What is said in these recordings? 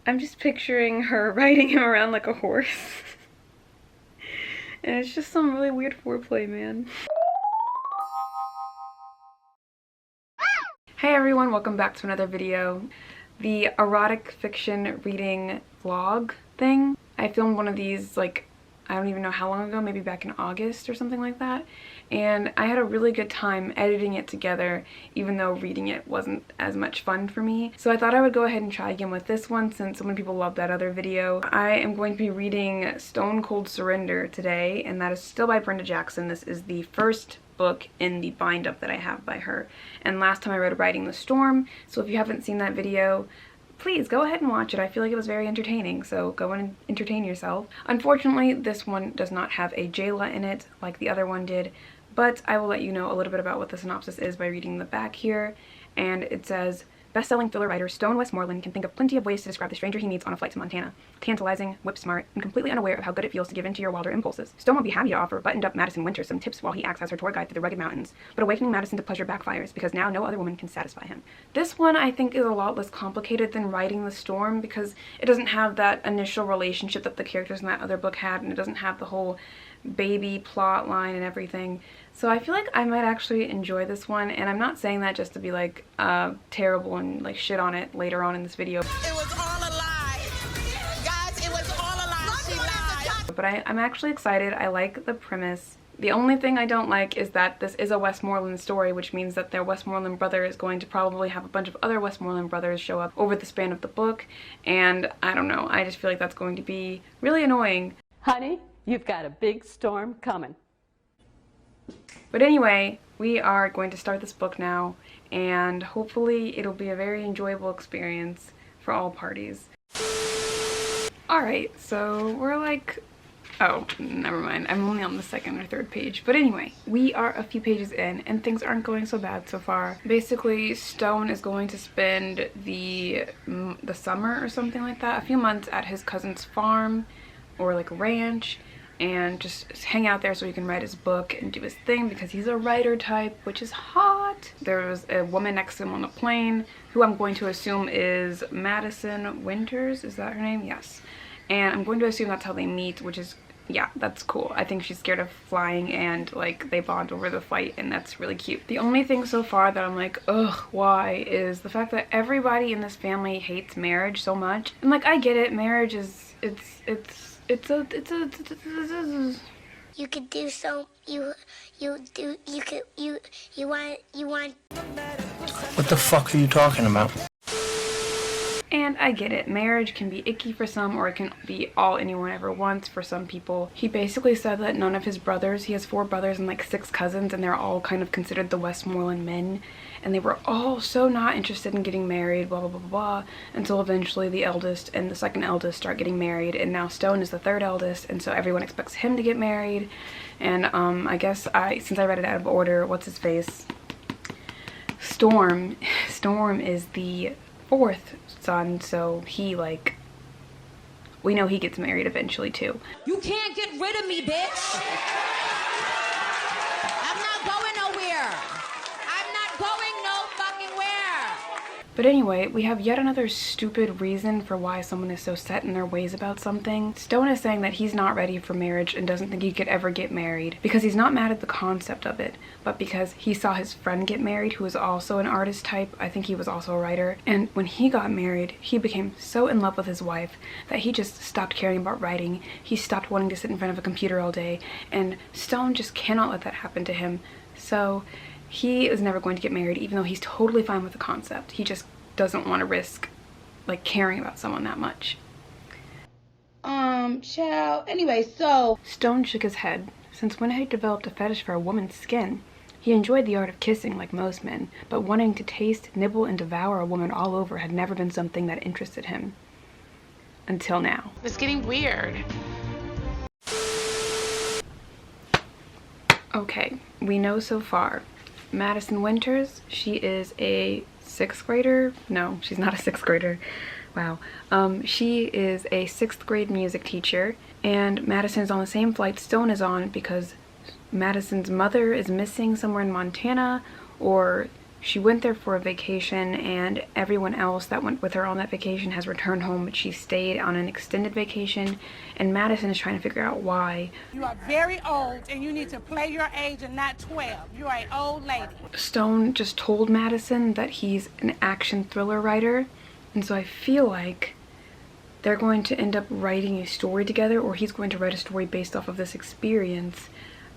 I'm just picturing her riding him around like a horse. And it's just some really weird foreplay, man. Hey everyone, welcome back to another video. The erotic fiction reading vlog thing. I filmed one of these like, I don't even know how long ago, maybe back in August or something like that. And I had a really good time editing it together, even though reading it wasn't as much fun for me. So I thought I would go ahead and try again with this one since so many people loved that other video. I am going to be reading Stone Cold Surrender today, and that is still by Brenda Jackson. This is the first book in the bind-up that I have by her. And last time I read Riding the Storm, so if you haven't seen that video, please go ahead and watch it. I feel like it was very entertaining, so go and entertain yourself. Unfortunately, this one does not have a Jayla in it like the other one did, but I will let you know a little bit about what the synopsis is by reading the back here. And it says, best-selling thriller writer Stone Westmoreland can think of plenty of ways to describe the stranger he meets on a flight to Montana. Tantalizing, whip-smart, and completely unaware of how good it feels to give in to your wilder impulses. Stone will be happy to offer buttoned-up Madison Winters some tips while he acts as her tour guide through the rugged mountains, but awakening Madison to pleasure backfires because now no other woman can satisfy him. This one I think is a lot less complicated than Riding the Storm because it doesn't have that initial relationship that the characters in that other book had, and it doesn't have the whole baby plot line and everything. So I feel like I might actually enjoy this one, and I'm not saying that just to be like terrible and like shit on it later on in this video. It was all a lie. Guys, it was all a lie. She lied. But I'm actually excited. I like the premise. The only thing I don't like is that this is a Westmoreland story, which means that their Westmoreland brother is going to probably have a bunch of other Westmoreland brothers show up over the span of the book, and I don't know, I just feel like that's going to be really annoying. Honey, you've got a big storm coming. But anyway, we are going to start this book now, and hopefully it'll be a very enjoyable experience for all parties. Alright, so we're like, oh, never mind, I'm only on the second or third page. But anyway, we are a few pages in, and things aren't going so bad so far. Basically, Stone is going to spend the summer or something like that, a few months at his cousin's farm, or like ranch, and just hang out there so he can write his book and do his thing because he's a writer type, which is hot. There was a woman next to him on the plane who I'm going to assume is Madison Winters. Is that her name? Yes. And I'm going to assume that's how they meet, which is, yeah, that's cool. I think she's scared of flying and like they bond over the flight, and that's really cute. The only thing so far that I'm like, ugh, why, is the fact that everybody in this family hates marriage so much. And like, I get it, marriage is, You could do so. You want. What the fuck are you talking about? And I get it, marriage can be icky for some, or it can be all anyone ever wants for some people. He basically said that none of his brothers, he has 4 brothers and like 6 cousins, and they're all kind of considered the Westmoreland men, and they were all so not interested in getting married, blah blah blah blah, until eventually the eldest and the second eldest start getting married, and now Stone is the 3rd eldest, and so everyone expects him to get married. And I guess since I read it out of order, what's his face? Storm is the 4th son, so he, like, we know he gets married eventually too. You can't get rid of me, bitch. I'm not going nowhere. I'm not going no fucking where. But anyway, we have yet another stupid reason for why someone is so set in their ways about something. Stone is saying that he's not ready for marriage and doesn't think he could ever get married because he's not mad at the concept of it, but because he saw his friend get married who was also an artist type. I think he was also a writer. And when he got married, he became so in love with his wife that he just stopped caring about writing. He stopped wanting to sit in front of a computer all day, and Stone just cannot let that happen to him. So he is never going to get married, even though he's totally fine with the concept. He just doesn't want to risk like caring about someone that much. Child. Anyway, so Stone shook his head. Since when had he developed a fetish for a woman's skin? He enjoyed the art of kissing like most men, but wanting to taste, nibble, and devour a woman all over had never been something that interested him. Until now. It's getting weird. Okay, we know so far. Madison Winters, she is a 6th grader. No, she's not a 6th grader. Wow. She is a 6th grade music teacher, and Madison's on the same flight Stone is on because Madison's mother is missing somewhere in Montana, or she went there for a vacation, and everyone else that went with her on that vacation has returned home, but she stayed on an extended vacation, and Madison is trying to figure out why. You are very old and you need to play your age and not 12. You are an old lady. Stone just told Madison that he's an action thriller writer, and so I feel like they're going to end up writing a story together, or he's going to write a story based off of this experience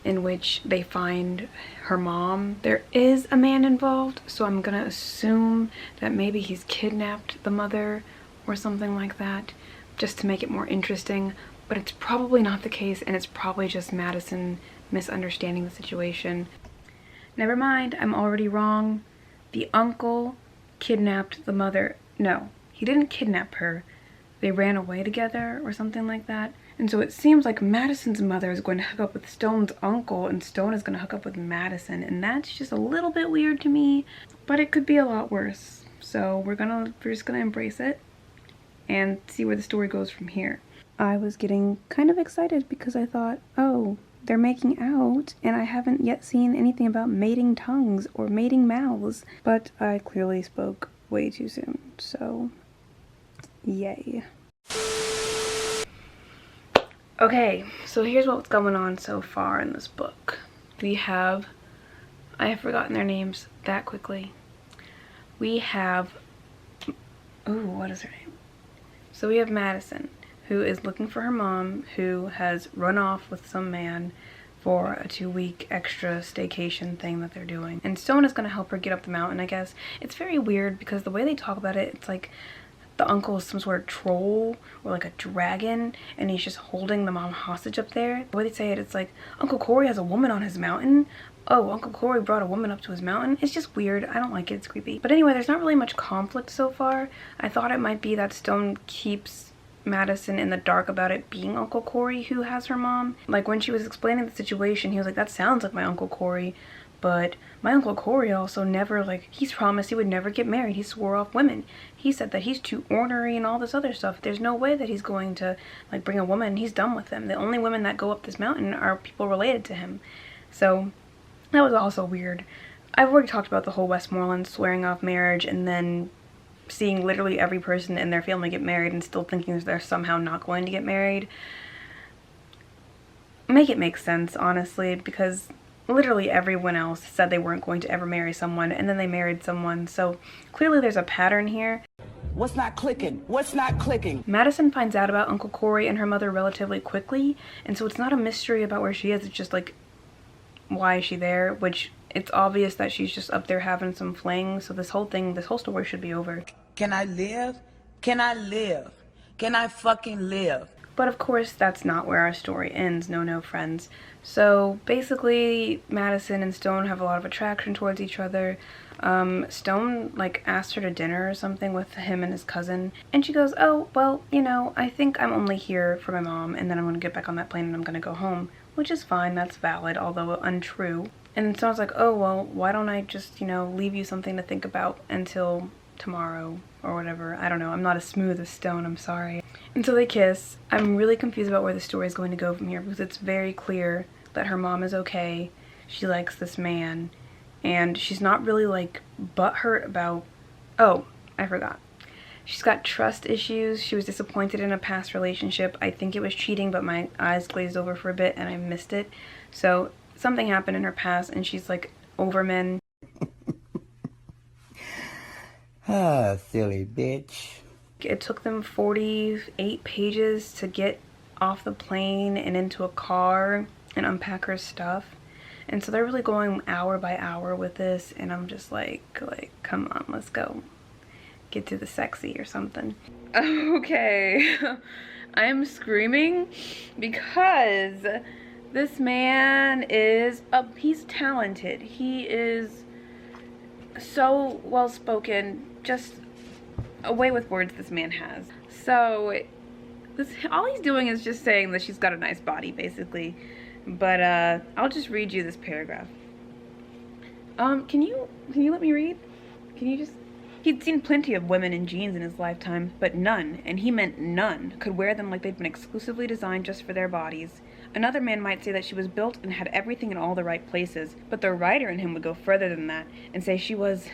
in which they find her mom. There is a man involved, so I'm gonna assume that maybe he's kidnapped the mother or something like that, just to make it more interesting, but it's probably not the case, and it's probably just Madison misunderstanding the situation. Never mind, I'm already wrong. The uncle kidnapped the mother. No, he didn't kidnap her. They ran away together or something like that. And so it seems like Madison's mother is going to hook up with Stone's uncle, and Stone is going to hook up with Madison, and that's just a little bit weird to me, but it could be a lot worse. So we're just gonna embrace it and see where the story goes from here. I was getting kind of excited because I thought, oh, they're making out, and I haven't yet seen anything about mating tongues or mating mouths, but I clearly spoke way too soon, so yay. Okay, so here's what's going on so far in this book. We have, I have forgotten their names that quickly. We have, ooh, what is her name? So we have Madison, who is looking for her mom, who has run off with some man for a 2-week extra staycation thing that they're doing. And Stone is going to help her get up the mountain, I guess. It's very weird because the way they talk about it, it's like the uncle is some sort of troll or like a dragon, and he's just holding the mom hostage up there. The way they say it, it's like, Uncle Corey has a woman on his mountain. Oh, Uncle Corey brought a woman up to his mountain. It's just weird. I don't like it. It's creepy. But anyway, there's not really much conflict so far. I thought it might be that Stone keeps Madison in the dark about it being Uncle Corey who has her mom. Like when she was explaining the situation, he was like, that sounds like my Uncle Corey. But my Uncle Corey also never, like, he's promised he would never get married. He swore off women. He said that he's too ornery and all this other stuff. There's no way that he's going to, like, bring a woman. He's done with them. The only women that go up this mountain are people related to him. So that was also weird. I've already talked about the whole Westmoreland swearing off marriage and then seeing literally every person in their family get married and still thinking they're somehow not going to get married. Make it make sense, honestly, because literally everyone else said they weren't going to ever marry someone, and then they married someone, so clearly there's a pattern here. What's not clicking? What's not clicking? Madison finds out about Uncle Corey and her mother relatively quickly, and so it's not a mystery about where she is, it's just like, why is she there? Which, it's obvious that she's just up there having some fling, so this whole story should be over. Can I live? Can I live? Can I fucking live? But of course, that's not where our story ends, no friends. So basically, Madison and Stone have a lot of attraction towards each other. Stone, like, asked her to dinner or something with him and his cousin, and she goes, oh, well, you know, I think I'm only here for my mom, and then I'm gonna get back on that plane and I'm gonna go home, which is fine, that's valid, although untrue. And Stone's like, oh, well, why don't I just, you know, leave you something to think about until tomorrow or whatever. I don't know, I'm not as smooth as Stone, I'm sorry. And so they kiss. I'm really confused about where the story is going to go from here because it's very clear that her mom is okay, she likes this man, and she's not really like butthurt about, oh, I forgot. She's got trust issues. She was disappointed in a past relationship. I think it was cheating, but my eyes glazed over for a bit and I missed it. So something happened in her past and she's like over men. Ah, silly bitch. It took them 48 pages to get off the plane and into a car and unpack her stuff. And so they're really going hour by hour with this, and I'm just like, come on, let's go. Get to the sexy or something. Okay. I'm screaming because this man is, he's talented. He is so well spoken, just a way with words this man has. So all he's doing is just saying that she's got a nice body, basically. But I'll just read you this paragraph. Can you let me read? Can you just? He'd seen plenty of women in jeans in his lifetime, but none, and he meant none, could wear them like they'd been exclusively designed just for their bodies. Another man might say that she was built and had everything in all the right places, but the writer in him would go further than that and say she was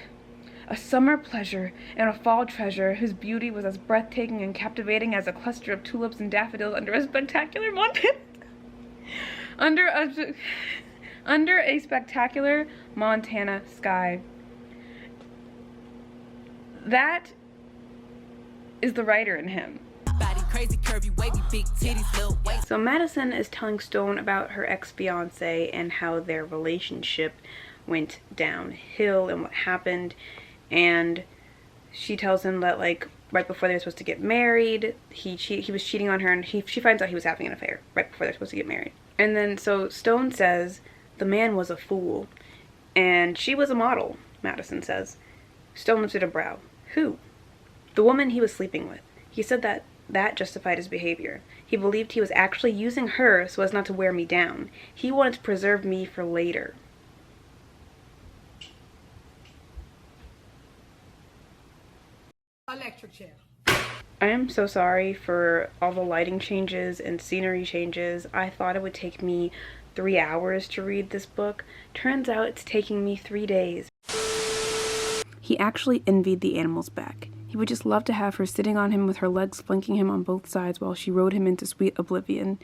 a summer pleasure and a fall treasure whose beauty was as breathtaking and captivating as a cluster of tulips and daffodils under a spectacular under a spectacular Montana sky. That is the writer in him. So Madison is telling Stone about her ex-fiance and how their relationship went downhill and what happened, and she tells him that, like, right before they were supposed to get married, he was cheating on her, and she finds out he was having an affair right before they're supposed to get married. And then so Stone says the man was a fool and she was a model, Madison says. Stone lifted a brow. Who? The woman he was sleeping with. He said that justified his behavior. He believed he was actually using her so as not to wear me down. He wanted to preserve me for later. Electric chair. I am so sorry for all the lighting changes and scenery changes. I thought it would take me 3 hours to read this book. Turns out it's taking me 3 days. He actually envied the animal's back. He would just love to have her sitting on him with her legs flanking him on both sides while she rode him into sweet oblivion.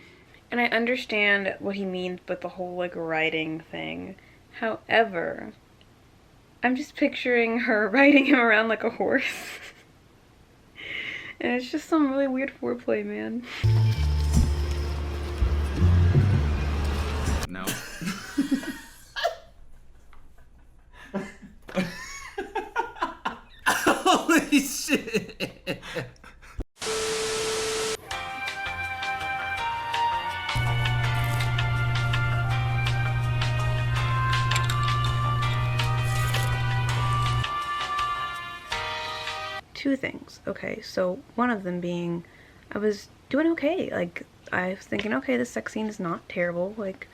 And I understand what he means with the whole, like, riding thing. However, I'm just picturing her riding him around like a horse. And it's just some really weird foreplay, man. No. Holy shit. Two things. Okay, so one of them being, I was doing okay. Like, I was thinking, okay, this sex scene is not terrible. Like,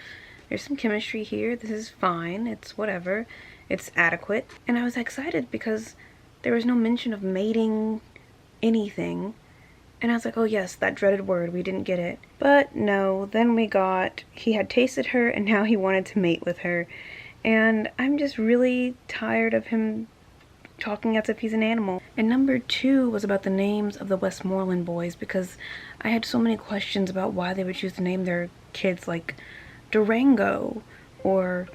there's some chemistry here. This is fine. It's whatever. It's adequate. And I was excited because there was no mention of mating anything. And I was like, oh yes, that dreaded word. We didn't get it. But no, then we got, he had tasted her and now he wanted to mate with her. And I'm just really tired of him talking as if he's an animal. And number two was about the names of the Westmoreland boys, because I had so many questions about why they would choose to name their kids like Durango, or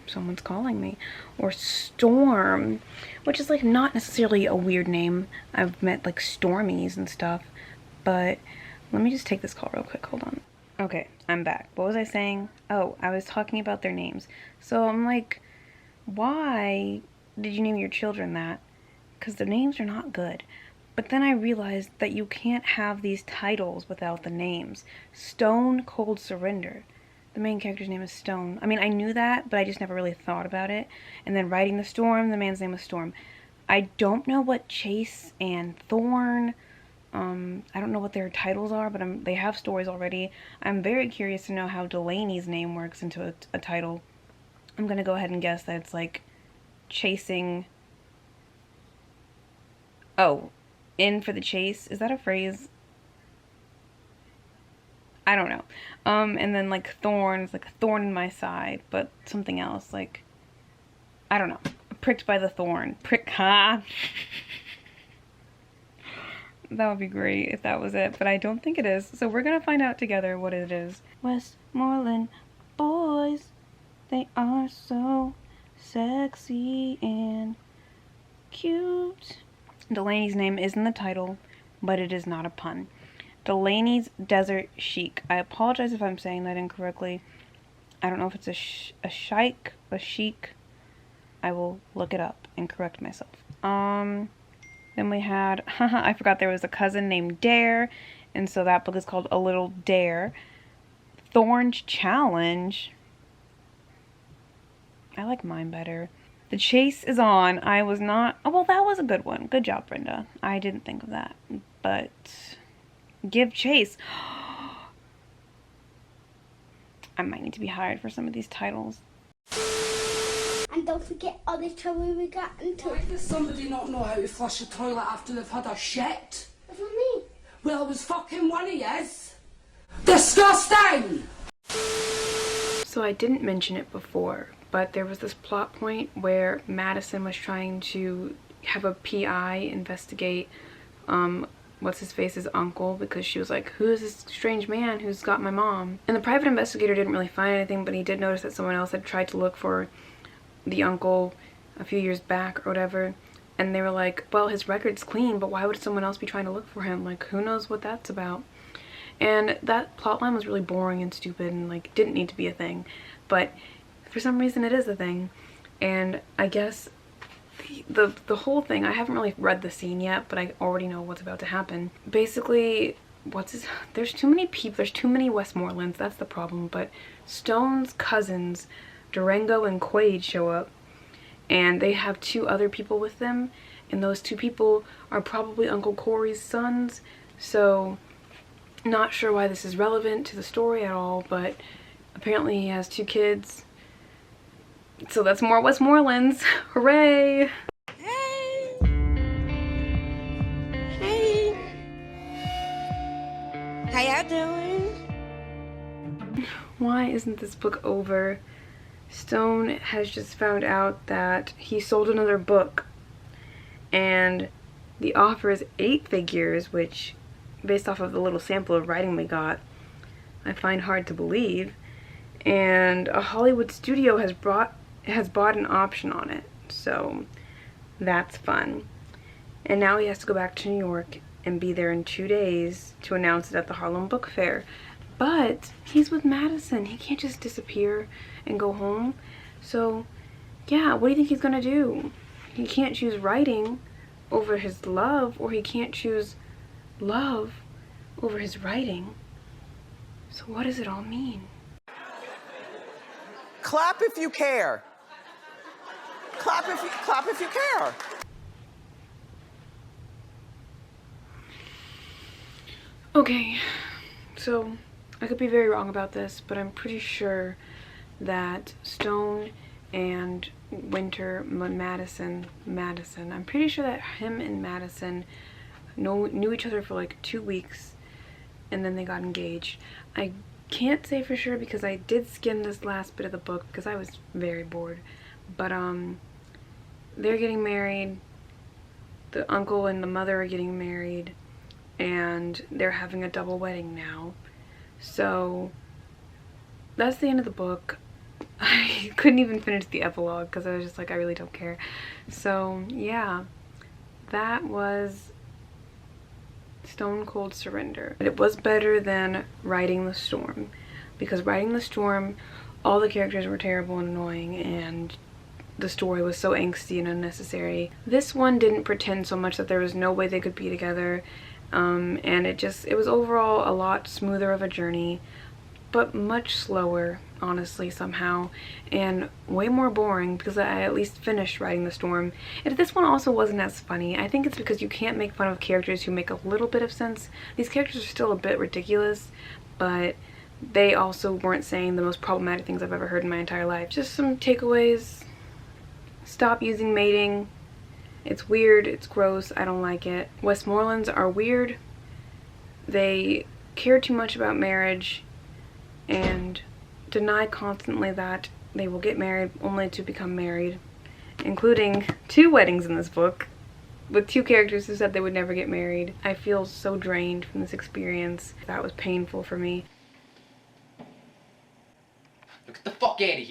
someone's calling me, or Storm, which is like not necessarily a weird name. I've met like Stormies and stuff, but let me just take this call real quick. Hold on. Okay, I'm back. What was I saying? Oh, I was talking about their names. So I'm like, why did you name your children that? Because the names are not good. But then I realized that you can't have these titles without the names. Stone Cold Surrender. The main character's name is Stone. I mean, I knew that, but I just never really thought about it. And then Riding the Storm, the man's name was Storm. I don't know what Chase and Thorn, I don't know what their titles are, but they have stories already. I'm very curious to know how Delaney's name works into a title. I'm gonna go ahead and guess that it's like chasing. Oh, in for the chase. Is that a phrase? I don't know. And then like thorn is like a thorn in my side, but something else, like, I don't know. Pricked by the thorn. Prick, ha. That would be great if that was it, but I don't think it is. So we're gonna find out together what it is. Westmoreland boys. They are so sexy and cute. Delaney's name is in the title, but it is not a pun. Delaney's Desert Chic. I apologize if I'm saying that incorrectly. I don't know if it's a chic. I will look it up and correct myself. Then we had, I forgot there was a cousin named Dare, and so that book is called A Little Dare. Thorn's Challenge. I like mine better. The Chase is on. I was not... Oh, well, that was a good one. Good job, Brenda. I didn't think of that. But... Give chase. I might need to be hired for some of these titles. And don't forget all the trouble we got into. Why does somebody not know how to flush a toilet after they've had a shit? That's what I mean. Well, it was fucking one of yous. Disgusting! So I didn't mention it before, but there was this plot point where Madison was trying to have a PI investigate what's-his-face's uncle, because she was like, who is this strange man who's got my mom? And the private investigator didn't really find anything, but he did notice that someone else had tried to look for the uncle a few years back or whatever, and they were like, well, his record's clean, but why would someone else be trying to look for him? Like, who knows what that's about? And that plotline was really boring and stupid and like didn't need to be a thing, but for some reason it is a thing. And I guess the whole thing, I haven't really read the scene yet, but I already know what's about to happen. Basically, there's too many people, there's too many Westmorelands, that's the problem. But Stone's cousins, Durango and Quaid, show up, and they have 2 other people with them, and those 2 people are probably Uncle Corey's sons. So not sure why this is relevant to the story at all, but apparently he has 2 kids. So that's more Westmorelands. Hooray! Hey. Hey. How y'all doing? Why isn't this book over? Stone has just found out that he sold another book, and the offer is 8 figures, which, based off of the little sample of writing we got, I find hard to believe. And a Hollywood studio has bought an option on it, so that's fun. And now he has to go back to New York and be there in 2 days to announce it at the Harlem Book Fair. But he's with Madison. He can't just disappear and go home. So yeah, what do you think he's gonna do? He can't choose writing over his love, or he can't choose love over his writing. So what does it all mean? Clap if you care. Clap if you care. Okay, so I could be very wrong about this, but I'm pretty sure that Stone and Madison, I'm pretty sure that him and Madison knew each other for like 2 weeks, and then they got engaged. I can't say for sure because I did skim this last bit of the book because I was very bored, but they're getting married, the uncle and the mother are getting married, and they're having a double wedding now. So that's the end of the book. I couldn't even finish the epilogue because I was just like, I really don't care. So yeah, that was Stone Cold Surrender. It was better than Riding the Storm, because Riding the Storm, all the characters were terrible and annoying, and the story was so angsty and unnecessary. This one didn't pretend so much that there was no way they could be together, and it was overall a lot smoother of a journey, but much slower, honestly, somehow, and way more boring because I at least finished Riding the Storm. And this one also wasn't as funny. I think it's because you can't make fun of characters who make a little bit of sense. These characters are still a bit ridiculous, but they also weren't saying the most problematic things I've ever heard in my entire life. Just some takeaways. Stop using mating. It's weird, it's gross, I don't like it. Westmorelands are weird. They care too much about marriage and deny constantly that they will get married only to become married, including 2 weddings in this book with 2 characters who said they would never get married. I feel so drained from this experience. That was painful for me. Get the fuck out of here.